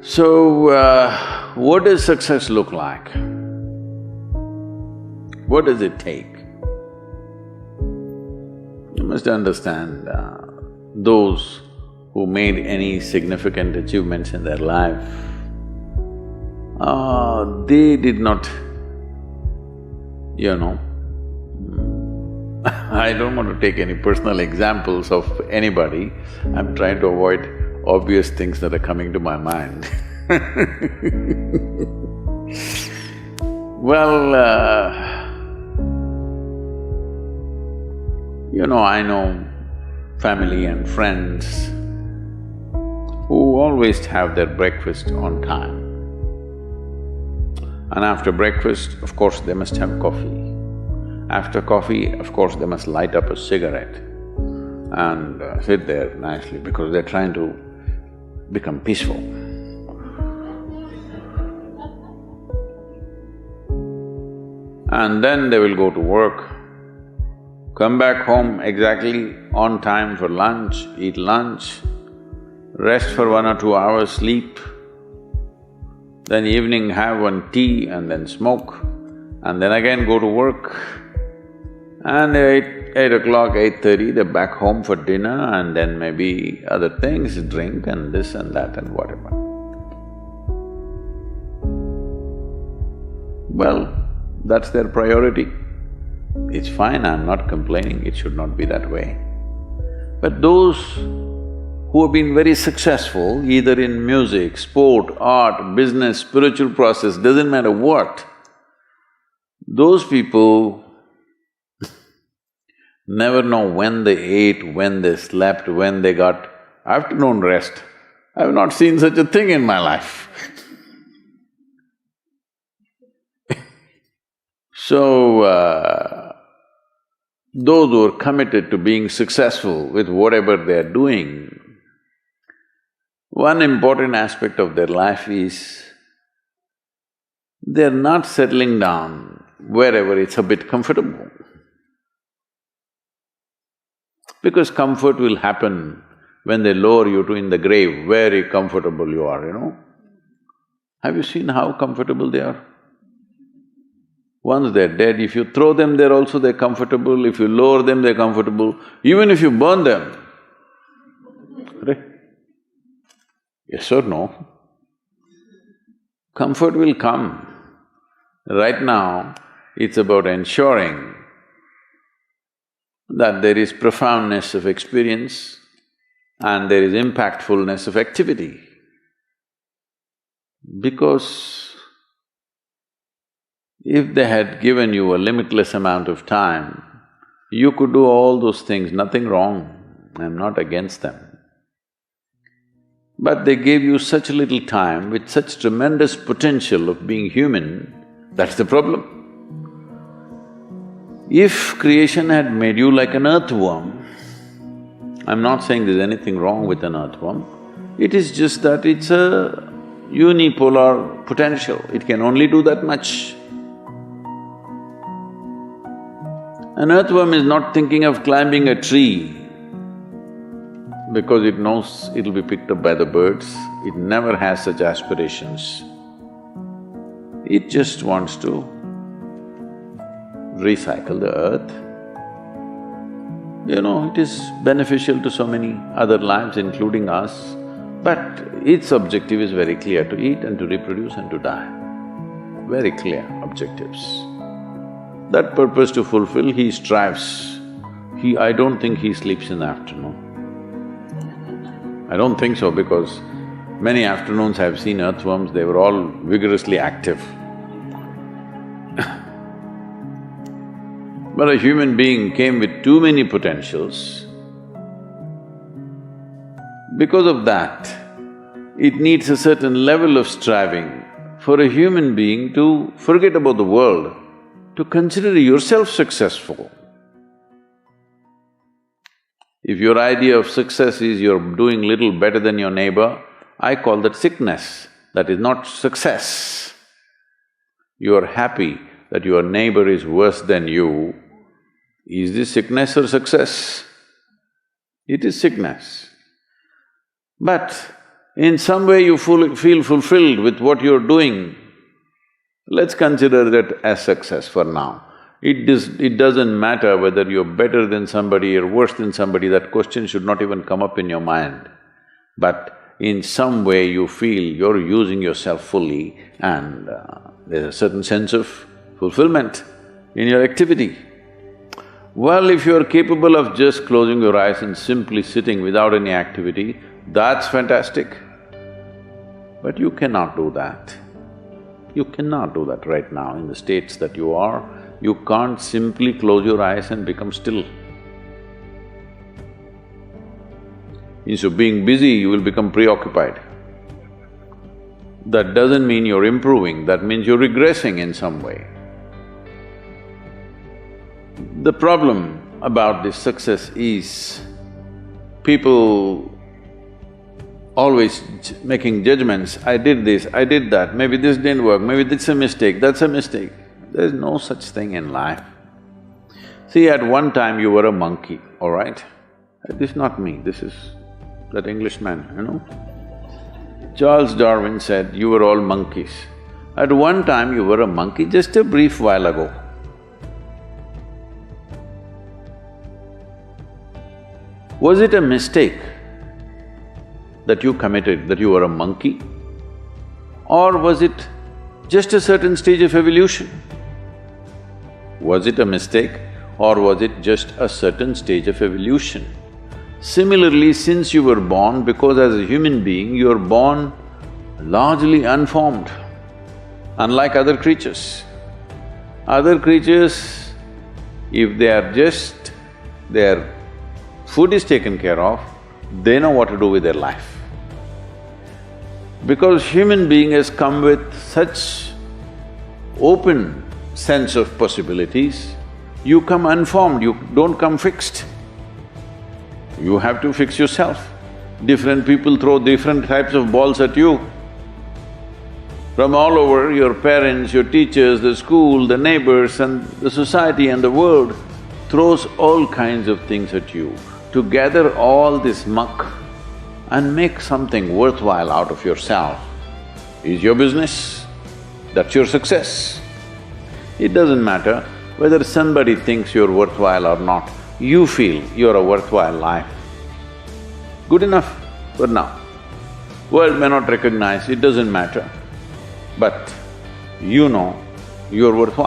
So, what does success look like? What does it take? You must understand, those who made any significant achievements in their life, they did not, you know, I don't want to take any personal examples of anybody, I'm trying to avoid obvious things that are coming to my mind. Well, I know family and friends who always have their breakfast on time. And after breakfast, of course, they must have coffee. After coffee, of course, they must light up a cigarette and sit there nicely because they're trying to become peaceful. And then they will go to work, come back home exactly on time for lunch, eat lunch, rest for 1 or 2 hours, sleep, then evening have one tea and then smoke, and then again go to work. And 8 o'clock, 8:30, they're back home for dinner and then maybe other things, drink and this and that and whatever. Well, that's their priority. It's fine, I'm not complaining, it should not be that way. But those who have been very successful, either in music, sport, art, business, spiritual process, doesn't matter what, those people never know when they ate, when they slept, when they got afternoon rest. I've not seen such a thing in my life. So, those who are committed to being successful with whatever they're doing, one important aspect of their life is they're not settling down wherever it's a bit comfortable. Because comfort will happen when they lower you to in the grave, very comfortable you are. Have you seen how comfortable they are? Once they're dead, if you throw them there also they're comfortable, if you lower them they're comfortable, even if you burn them. Right? Yes or no? Comfort will come. Right now, it's about ensuring that there is profoundness of experience and there is impactfulness of activity. Because if they had given you a limitless amount of time, you could do all those things, nothing wrong, I'm not against them. But they gave you such little time with such tremendous potential of being human, that's the problem. If creation had made you like an earthworm, I'm not saying there's anything wrong with an earthworm, it is just that it's a unipolar potential, it can only do that much. An earthworm is not thinking of climbing a tree because it knows it'll be picked up by the birds, it never has such aspirations. It just wants to recycle the earth. It is beneficial to so many other lives including us, but its objective is very clear, to eat and to reproduce and to die. Very clear objectives. That purpose to fulfill, he strives. I don't think he sleeps in the afternoon. I don't think so because many afternoons I've seen earthworms, they were all vigorously active. But a human being came with too many potentials. Because of that, it needs a certain level of striving for a human being to forget about the world, to consider yourself successful. If your idea of success is you're doing little better than your neighbor, I call that sickness, that is not success. You're happy that your neighbor is worse than you, is this sickness or success? It is sickness. But in some way you feel fulfilled with what you're doing, let's consider that as success for now. It doesn't matter whether you're better than somebody or worse than somebody, that question should not even come up in your mind. But in some way you feel you're using yourself fully and there's a certain sense of fulfillment in your activity. Well, if you're capable of just closing your eyes and simply sitting without any activity, that's fantastic. But you cannot do that. You cannot do that right now in the states that you are. You can't simply close your eyes and become still. Instead of being busy, you will become preoccupied. That doesn't mean you're improving, that means you're regressing in some way. The problem about this success is people always making judgments, I did this, I did that, maybe this didn't work, maybe this is a mistake, that's a mistake. There's no such thing in life. See, at one time you were a monkey, all right? This is not me, this is that Englishman, you know? Charles Darwin said, you were all monkeys. At one time you were a monkey, just a brief while ago. Was it a mistake that you committed, that you were a monkey? Or was it just a certain stage of evolution? Was it a mistake or was it just a certain stage of evolution? Similarly, since you were born, because as a human being, you're born largely unformed, unlike other creatures. Other creatures, if they are just… their food is taken care of, they know what to do with their life. Because human being has come with such open sense of possibilities, you come unformed, you don't come fixed. You have to fix yourself. Different people throw different types of balls at you. From all over, your parents, your teachers, the school, the neighbors and the society and the world throws all kinds of things at you. To gather all this muck and make something worthwhile out of yourself is your business. That's your success. It doesn't matter whether somebody thinks you're worthwhile or not, you feel you're a worthwhile life. Good enough for now. World may not recognize, it doesn't matter, but you know you're worthwhile.